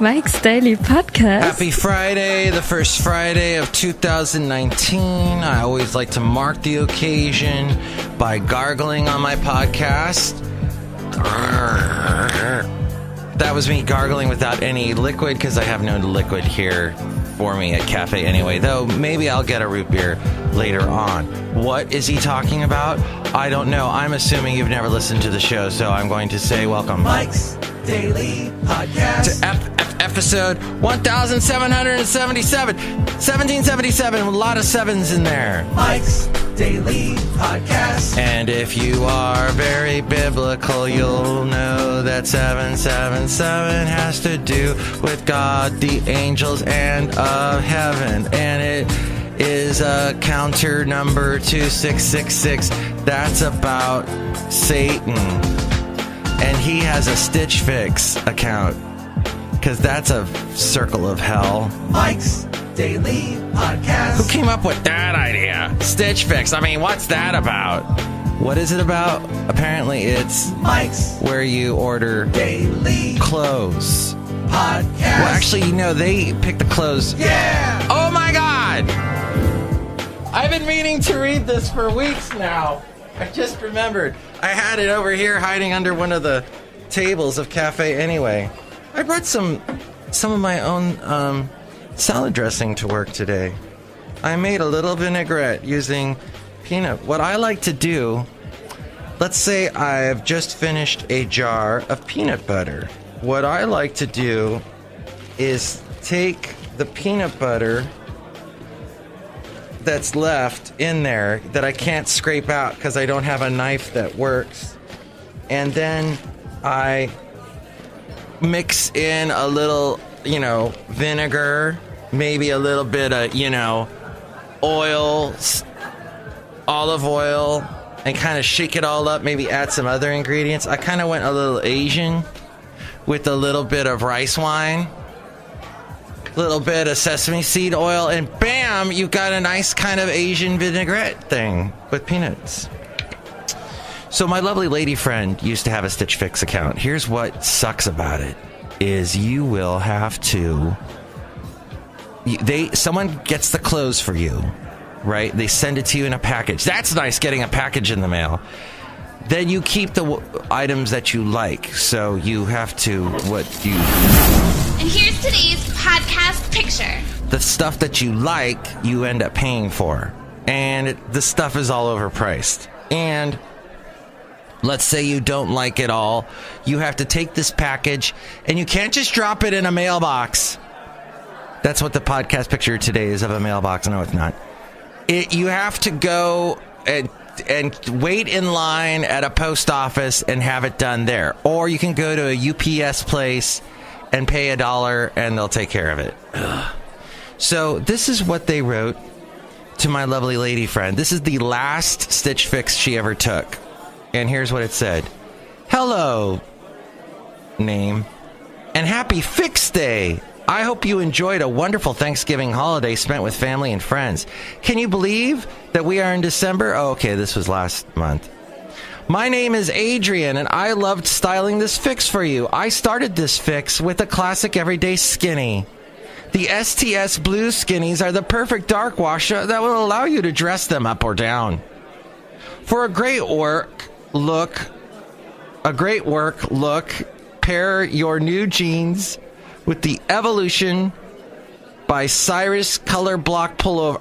Mike's Daily Podcast. Happy Friday, the first Friday of 2019. I always like to mark the occasion by gargling on my podcast. That was me gargling without any liquid because I have no liquid here for me at Café Anyway, though maybe I'll get a root beer later on. What is he talking about? I don't know. I'm assuming you've never listened to the show, so I'm going to say welcome. Mike's Daily Podcast. To episode 1777. 1777, with a lot of sevens in there. Mike's Daily Podcast. And if you are very biblical, you'll know that 777 has to do with God, the angels, and of heaven. And it is a counter number 2666. That's about Satan. And he has a StitchFix account, because that's a circle of hell. Mike's Daily Podcast. Who came up with that idea? StitchFix. I mean, what's that about? What is it about? Apparently it's Mike's where you order Daily clothes. Podcast. Well, actually, they pick the clothes. Yeah! Oh my God! I've been meaning to read this for weeks now. I just remembered. I had it over here hiding under one of the tables of Café Anyway. I brought some of my own salad dressing to work today. I made a little vinaigrette using peanut. What I like to do, let's say I've just finished a jar of peanut butter. What I like to do is take the peanut butter that's left in there that I can't scrape out because I don't have a knife that works, and then I mix in a little, vinegar, maybe a little bit of, oil, olive oil, and kind of shake it all up, maybe add some other ingredients. I kind of went a little Asian with a little bit of rice wine, little bit of sesame seed oil, and bam, you've got a nice kind of Asian vinaigrette thing with peanuts. So my lovely lady friend used to have a StitchFix account. Here's what sucks about it is you will have to, someone gets the clothes for you, right? They send it to you in a package. That's nice, getting a package in the mail. Then you keep the items that you like. So you have to, And here's today's podcast picture. The stuff that you like, you end up paying for. And the stuff is all overpriced. And let's say you don't like it all. You have to take this package, and you can't just drop it in a mailbox. That's what the podcast picture today is, of a mailbox. No, it's not. You have to go and wait in line at a post office and have it done there. Or you can go to a UPS place and pay $1 and they'll take care of it. Ugh. So this is what they wrote to my lovely lady friend. This is the last StitchFix she ever took. And here's what it said. Hello, name, and happy Fix Day. I hope you enjoyed a wonderful Thanksgiving holiday spent with family and friends. Can you believe that we are in December? Oh, okay, this was last month. My name is Adrian, and I loved styling this fix for you. I started this fix with a classic everyday skinny. The STS blue skinnies are the perfect dark wash that will allow you to dress them up or down. For a great work look, pair your new jeans with the Evolution by Cyrus Color Block Pullover.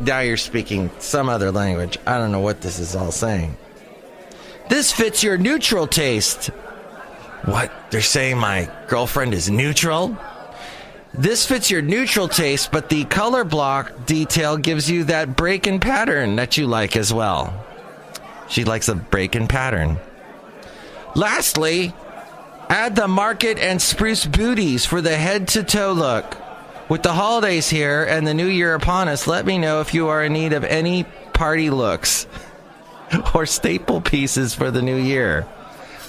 Now you're speaking some other language. I don't know what this is all saying. This fits your neutral taste. What? They're saying my girlfriend is neutral? This fits your neutral taste, but the color block detail gives you that break-in pattern that you like as well. She likes a break-in pattern. Lastly, add the market and spruce booties for the head-to-toe look. With the holidays here and the new year upon us, let me know if you are in need of any party looks or staple pieces for the new year.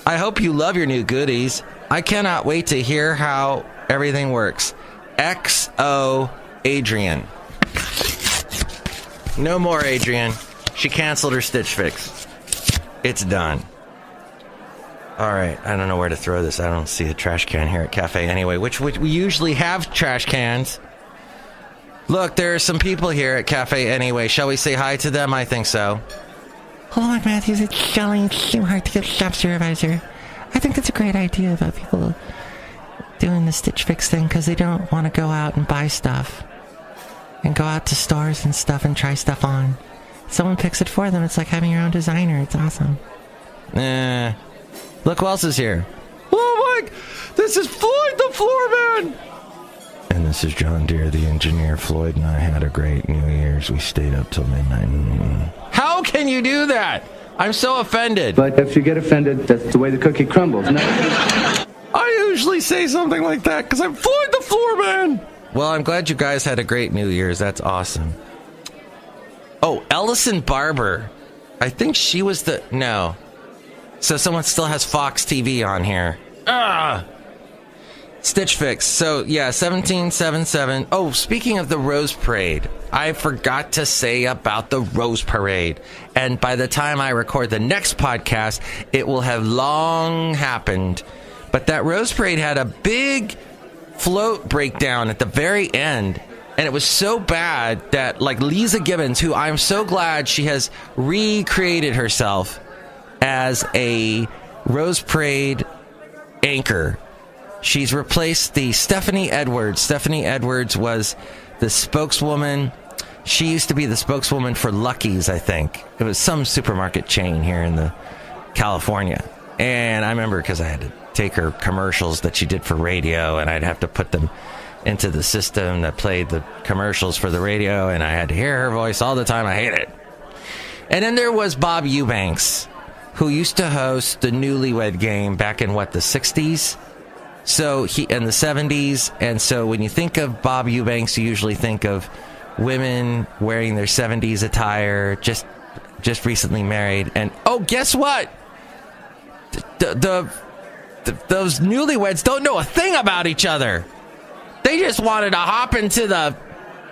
I hope you love your new goodies. I cannot wait to hear how everything works. XO Adrian. No more Adrian. She canceled her StitchFix. It's done. All right, I don't know where to throw this. I don't see a trash can here at Café Anyway, which we usually have trash cans. Look, there are some people here at Café Anyway. Shall we say hi to them? I think so. Hello, Matthews. It's Chely Shoehart, the gift shop supervisor. I think that's a great idea about people doing the StitchFix thing because they don't want to go out and buy stuff and go out to stores and stuff and try stuff on. Someone picks it for them. It's like having your own designer. It's awesome. Look who else is here. Oh my, this is Floyd the Floorman. And this is John Deere, the engineer. Floyd and I had a great New Year's. We stayed up till midnight. How can you do that? I'm so offended. But if you get offended, that's the way the cookie crumbles. No. I usually say something like that because I'm Floyd the Floorman. Well, I'm glad you guys had a great New Year's. That's awesome. Oh, Ellison Barber. I think she was the... No. So someone still has Fox TV on here. StitchFix. So, yeah, 1777. Oh, speaking of the Rose Parade, I forgot to say about the Rose Parade. And by the time I record the next podcast, it will have long happened. But that Rose Parade had a big float breakdown at the very end. And it was so bad that, like, Lisa Gibbons, who I'm so glad she has recreated herself as a Rose Parade anchor. She's replaced the Stephanie Edwards. Stephanie Edwards was the spokeswoman. She used to be the spokeswoman for Lucky's, I think. It was some supermarket chain here in the California. And I remember because I had to take her commercials that she did for radio, and I'd have to put them into the system that played the commercials for the radio, and I had to hear her voice all the time. I hate it. And then there was Bob Eubanks, who used to host the Newlywed Game back in, the 60s? So he in the 70s, and so when you think of Bob Eubanks, you usually think of women wearing their 70s attire, just recently married. And oh, guess what? Those newlyweds don't know a thing about each other. They just wanted to hop into the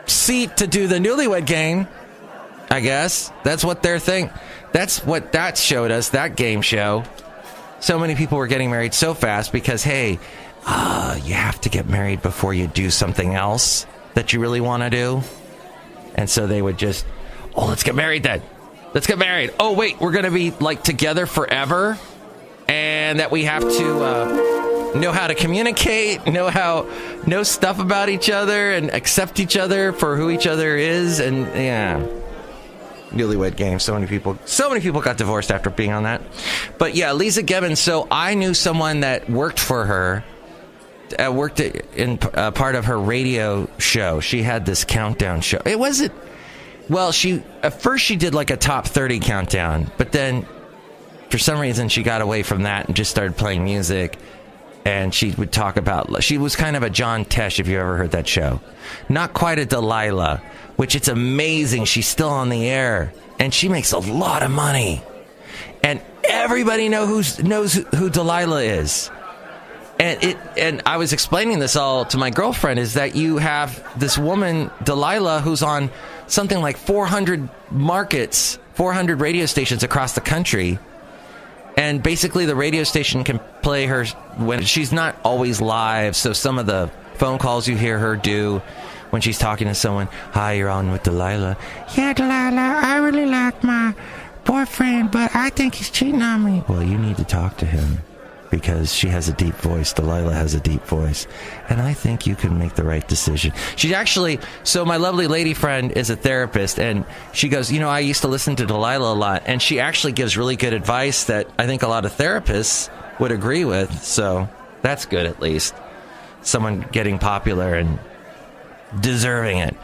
seat to do the Newlywed Game. I guess that's what their thing. That's what that showed us. That game show. So many people were getting married so fast because, hey, you have to get married before you do something else that you really want to do. And so they would just, let's get married then. Let's get married. Oh, wait, we're going to be like together forever. And that we have to know how to communicate, know stuff about each other and accept each other for who each other is. And yeah. Newlywed Game. So many people got divorced after being on that. But yeah, Lisa Gibbons. So I knew someone that worked for her, worked in part of her radio show. She had this countdown show. It wasn't, well, at first she did like a top 30 countdown, but then for some reason she got away from that and just started playing music. And she would talk about, she was kind of a John Tesh, if you ever heard that show. Not quite a Delilah, which it's amazing. She's still on the air. And she makes a lot of money. And everybody knows who Delilah is. And I was explaining this all to my girlfriend, is that you have this woman, Delilah, who's on something like 400 markets, 400 radio stations across the country. And basically the radio station can play her when she's not always live. So some of the phone calls you hear her do when she's talking to someone, hi, you're on with Delilah. Yeah, Delilah, I really like my boyfriend, but I think he's cheating on me. Well, you need to talk to him because she has a deep voice. Delilah has a deep voice. And I think you can make the right decision. She's actually, so my lovely lady friend is a therapist, and she goes, I used to listen to Delilah a lot, and she actually gives really good advice that I think a lot of therapists would agree with. So that's good, at least. Someone getting popular and deserving it.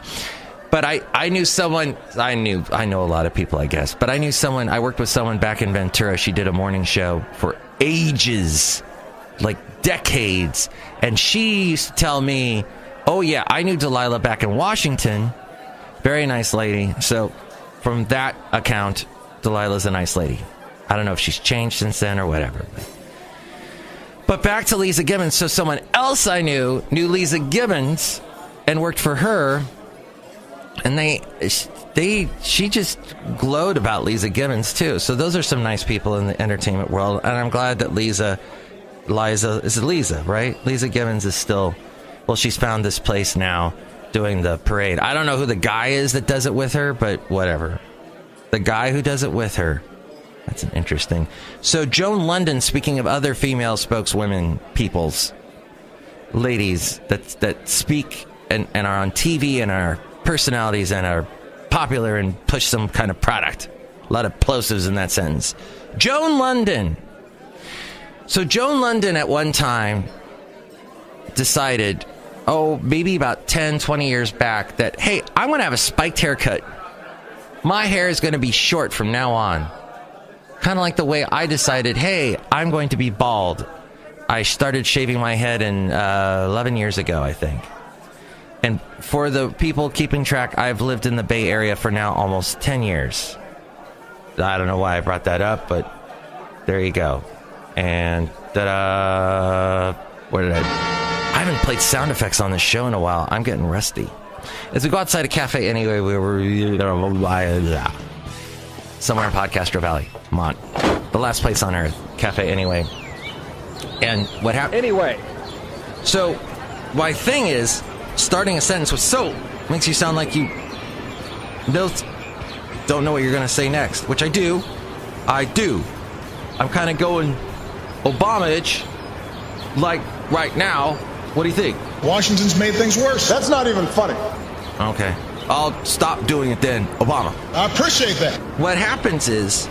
But I knew someone, I know a lot of people, I guess, but I worked with someone back in Ventura. She did a morning show for ages, like decades. And she used to tell me, oh yeah, I knew Delilah back in Washington. Very nice lady. So from that account, Delilah's a nice lady. I don't know if she's changed since then or whatever. But back to Lisa Gibbons. So someone else I knew Lisa Gibbons and worked for her. And she just glowed about Lisa Gibbons too. So those are some nice people in the entertainment world, and I'm glad that Liza, right? Lisa Gibbons is still, well, she's found this place now doing the parade. I don't know who the guy is that does it with her, but whatever. The guy who does it with her, that's an interesting. So Joan London, speaking of other female spokeswomen, ladies that speak and are on TV and are personalities and are popular and push some kind of product. A lot of plosives in that sentence. Joan London. So Joan London at one time decided, maybe about 10, 20 years back, that, hey, I'm going to have a spiked haircut. My hair is going to be short from now on. Kind of like the way I decided, hey, I'm going to be bald. I started shaving my head 11 years ago, I think. And for the people keeping track, I've lived in the Bay Area for now almost 10 years. I don't know why I brought that up, but there you go. And where did I haven't played sound effects on this show in a while. I'm getting rusty. As we go outside of Café Anyway, we were somewhere in Podcastro Valley. Come on. The last place on earth, Café Anyway. And what happened? Anyway. So, my thing is, starting a sentence with "so" makes you sound like you don't know what you're going to say next, which I do. I'm kind of going Obama-ish, like right now. What do you think? Washington's made things worse. That's not even funny. Okay. I'll stop doing it then. Obama. I appreciate that. What happens is,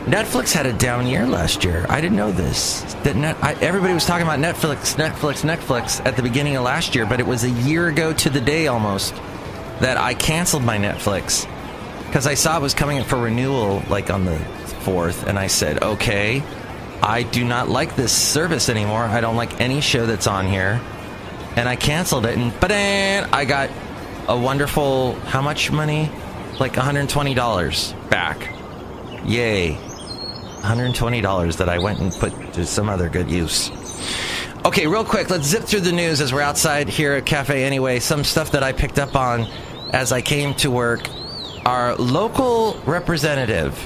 Netflix had a down year last year. I didn't know this. Everybody was talking about Netflix at the beginning of last year, but it was a year ago to the day almost that I canceled my Netflix because I saw it was coming for renewal like on the 4th, and I said, okay, I do not like this service anymore. I don't like any show that's on here, and I canceled it, and I got a wonderful, how much money? Like $120 back. Yay. $120 that I went and put to some other good use. Okay, real quick, let's zip through the news as we're outside here at Café Anyway. Some stuff that I picked up on as I came to work. Our local representative,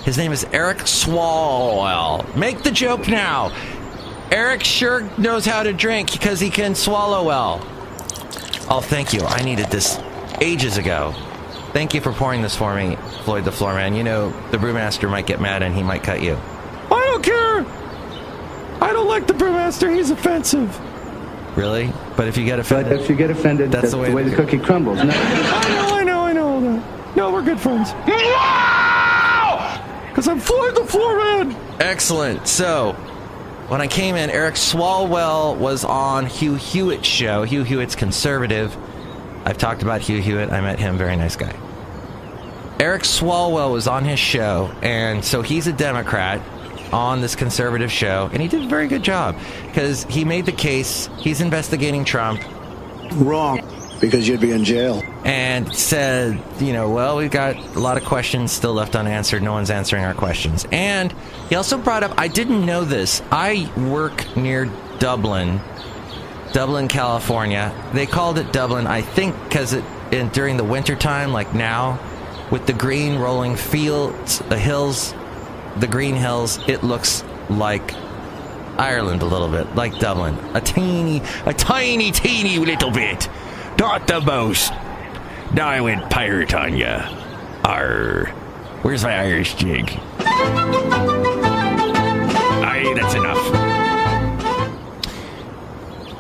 his name is Eric Swalwell. Make the joke now. Eric sure knows how to drink because he can swallow well. Oh, thank you. I needed this ages ago. Thank you for pouring this for me, Floyd the Floorman. You know, the Brewmaster might get mad and he might cut you. I don't care. I don't like the Brewmaster. He's offensive. Really? But if you get offended... But if you get offended, that's the way the cookie crumbles. No. I know. No, we're good friends. Because I'm Floyd the Floorman. Excellent. So, when I came in, Eric Swalwell was on Hugh Hewitt's show. Hugh Hewitt's conservative. I've talked about Hugh Hewitt. I met him. Very nice guy. Eric Swalwell was on his show, and so he's a Democrat on this conservative show, and he did a very good job because he made the case. He's investigating Trump. Wrong, because you'd be in jail. And said, well, we've got a lot of questions still left unanswered. No one's answering our questions. And he also brought up, I didn't know this. I work near Dublin, California. They called it Dublin, I think, because during the wintertime, like now, with the green rolling fields, the hills, the green hills, it looks like Ireland a little bit, like Dublin. A tiny little bit. Not the most. Now I went pirate on ya. Arr. Where's my Irish jig? Aye, that's enough.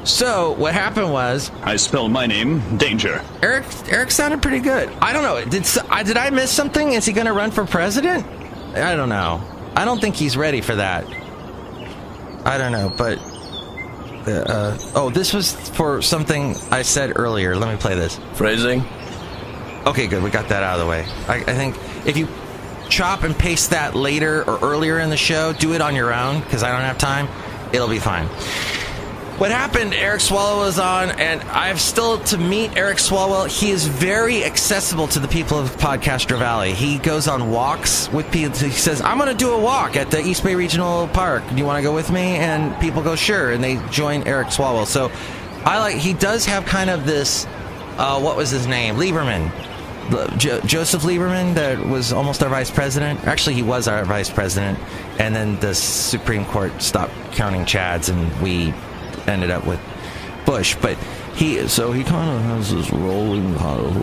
So, what happened was... I spelled my name, Danger. Eric sounded pretty good. I don't know. Did I miss something? Is he going to run for president? I don't know. I don't think he's ready for that. I don't know, but... this was for something I said earlier. Let me play this. Phrasing? Okay, good. We got that out of the way. I think if you chop and paste that later or earlier in the show, do it on your own, because I don't have time. It'll be fine. What happened, Eric Swalwell was on, and I have still to meet Eric Swalwell. He is very accessible to the people of Podcastro Valley. He goes on walks with people. He says, I'm going to do a walk at the East Bay Regional Park. Do you want to go with me? And people go, sure, and they join Eric Swalwell. So he does have kind of this what was his name? Lieberman. Joseph Lieberman, that was almost our vice president. Actually, he was our vice president. And then the Supreme Court stopped counting Chads, and we ended up with Bush. But he kind of has this rolling kind of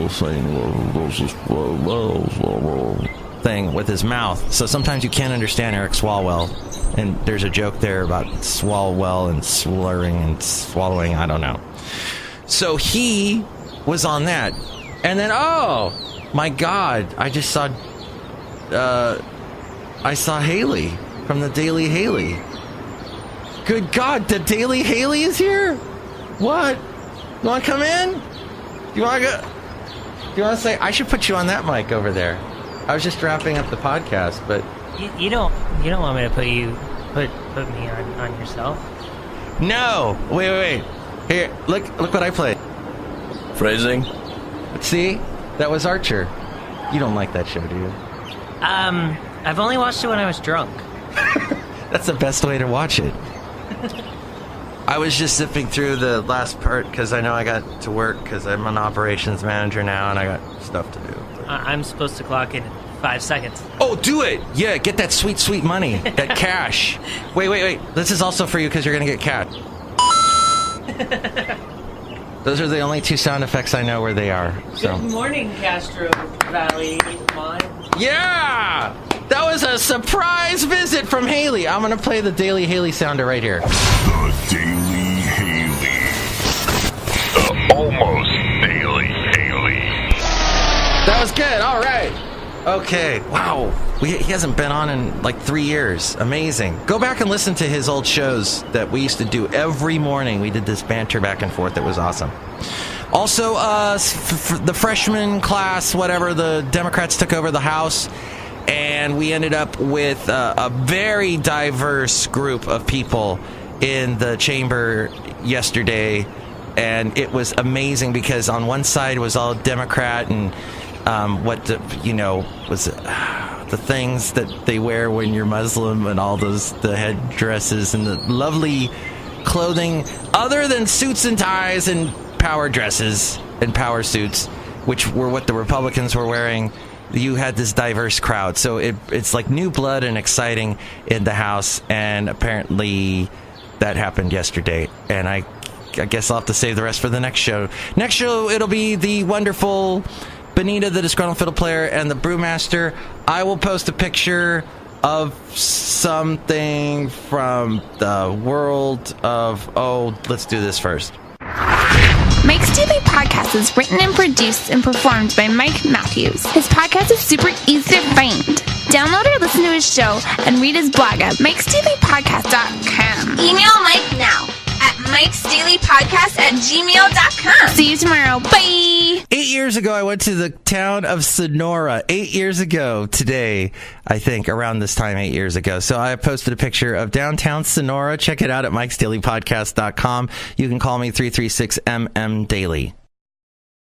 thing with his mouth. So sometimes you can't understand Eric Swalwell. And there's a joke there about Swalwell and slurring and swallowing. I don't know. So he was on that. And then, oh, my God, I just saw, Haley from the Daily Haley. Good God, the Daily Haley is here? What? You want to come in? You want to go? You want to say, I should put you on that mic over there. I was just wrapping up the podcast, but... You don't want me to put me on yourself? No! Wait. Here, look what I played. Phrasing? See? That was Archer. You don't like that show, do you? I've only watched it when I was drunk. That's the best way to watch it. I was just zipping through the last part because I know I got to work because I'm an operations manager now and I got stuff to do. I'm supposed to clock in 5 seconds. Oh, do it! Yeah, get that sweet, sweet money. That cash. Wait. This is also for you because you're going to get cash. Those are the only 2 sound effects I know where they are. So. Good morning, Castro Valley. Yeah! That was a surprise visit from Haley. I'm going to play the Daily Haley sounder right here. The Daily Haley. The almost Daily Haley. That was good. All right. Okay. Wow. He hasn't been on in like 3 years. Amazing. Go back and listen to his old shows that we used to do every morning. We did this banter back and forth. It was awesome. Also, the freshman class, whatever, the Democrats took over the House, and we ended up with a very diverse group of people in the chamber yesterday, and it was amazing because on one side was all Democrat and the things that they wear when you're Muslim and all the headdresses and the lovely clothing other than suits and ties and power dresses and power suits, which were what the Republicans were wearing. You had this diverse crowd, so it's like new blood and exciting in the House, and apparently that happened yesterday, and I guess I'll have to save the rest for the next show. Next show, it'll be the wonderful Benita, the Disgruntled Fiddle Player, and the Brewmaster. I will post a picture of something from the world of... Oh, let's do this first. Mike's Daily Podcast is written and produced and performed by Mike Matthews. His podcast is super easy to find. Download or listen to his show and read his blog at mikesdailypodcast.com. Email Mike now at mikesdailypodcast@gmail.com. See you tomorrow. Bye! 8 years ago, I went to the town of Sonora. 8 years ago today, I think, around this time 8 years ago. So I posted a picture of downtown Sonora. Check it out at mikesdailypodcast.com. You can call me 336MM Daily.